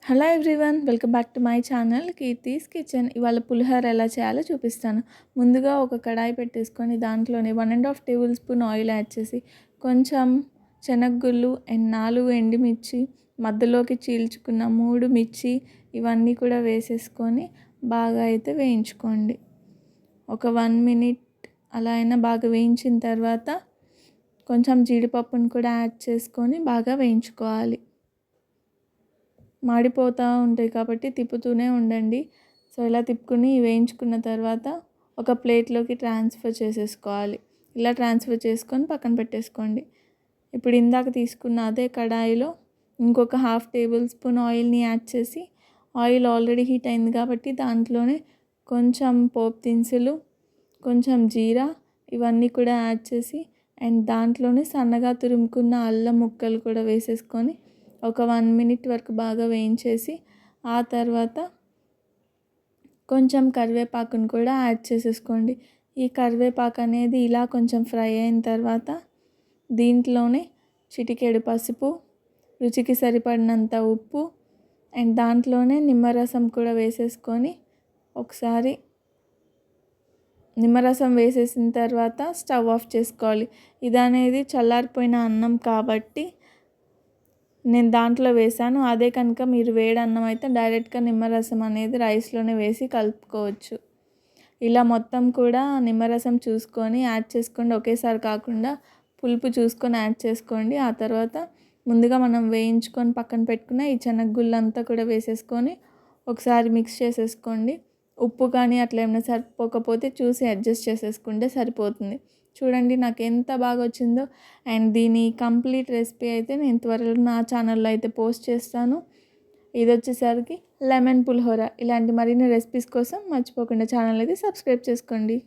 Hello everyone, welcome back to my channel Keerthi's kitchen. ఇవాళ పులిహోర ఎలా చేయాలో చూపిస్తాను. ముందుగా ఒక కడాయి పెట్టేసుకొని దాంట్లోనే 1.5 టేబుల్ స్పూన్ ఆయిల్ యాడ్ చేసి కొంచెం శనగగుళ్ళు అండ్ 4 ఎండుమిర్చి, మధ్యలోకి చీల్చుకున్న 3 మిర్చి ఇవన్నీ కూడా వేసేసుకొని బాగా అయితే వేయించుకోండి. ఒక 1 మినిట్ అలా అయినా బాగా వేయించిన తర్వాత కొంచెం జీడిపప్పును కూడా యాడ్ చేసుకొని బాగా వేయించుకోవాలి. మాడిపోతూ ఉంటాయి కాబట్టి తిప్పుతూనే ఉండండి. సో ఇలా తిప్పుకుని వేయించుకున్న తర్వాత ఒక ప్లేట్లోకి ట్రాన్స్ఫర్ చేసేసుకోవాలి. ఇలా ట్రాన్స్ఫర్ చేసుకొని పక్కన పెట్టేసుకోండి. ఇప్పుడు ఇందాక తీసుకున్న అదే కడాయిలో ఇంకొక 1/2 టేబుల్ స్పూన్ ఆయిల్ని యాడ్ చేసి, ఆయిల్ ఆల్రెడీ హీట్ అయింది కాబట్టి దాంట్లోనే కొంచెం పోపు దినుసులు, కొంచెం జీరా ఇవన్నీ కూడా యాడ్ చేసి అండ్ దాంట్లోనే సన్నగా తురుముకున్న అల్లం ముక్కలు కూడా వేసేసుకొని ఒక 1 మినిట్ వరకు బాగా వేయించేసి ఆ తర్వాత కొంచెం కరివేపాకును కూడా యాడ్ చేసేసుకోండి. ఈ కరివేపాకు అనేది ఇలా కొంచెం ఫ్రై అయిన తర్వాత దీంట్లోనే చిటికెడు పసుపు, రుచికి సరిపడినంత ఉప్పు అండ్ దాంట్లోనే నిమ్మరసం కూడా వేసేసుకొని ఒకసారి నిమ్మరసం వేసేసిన తర్వాత స్టవ్ ఆఫ్ చేసుకోవాలి. ఇది అనేది చల్లారిపోయిన అన్నం కాబట్టి నేను దాంట్లో వేసాను. అదే కనుక మీరు వేడి అన్నం అయితే డైరెక్ట్గా నిమ్మరసం అనేది రైస్లోనే వేసి కలుపుకోవచ్చు. ఇలా మొత్తం కూడా నిమ్మరసం చూసుకొని యాడ్ చేసుకోండి. ఒకేసారి కాకుండా పులుపు చూసుకొని యాడ్ చేసుకోండి. ఆ తర్వాత ముందుగా మనం వేయించుకొని పక్కన పెట్టుకున్న ఈ శనగగుళ్ళంతా కూడా వేసేసుకొని ఒకసారి మిక్స్ చేసేసుకోండి. ఉప్పు కానీ అట్లా ఏమైనా సరిపోకపోతే చూసి అడ్జస్ట్ చేసేసుకుంటే సరిపోతుంది. చూడండి నాకు ఎంత బాగా వచ్చిందో. అండ్ దీని కంప్లీట్ రెసిపీ అయితే నేను త్వరలో నా ఛానల్లో అయితే పోస్ట్ చేస్తాను. ఇది వచ్చేసరికి లెమన్ పులిహోర. ఇలాంటి మరిన్ని రెసిపీస్ కోసం మర్చిపోకుండా ఛానల్ అయితే సబ్స్క్రైబ్ చేసుకోండి.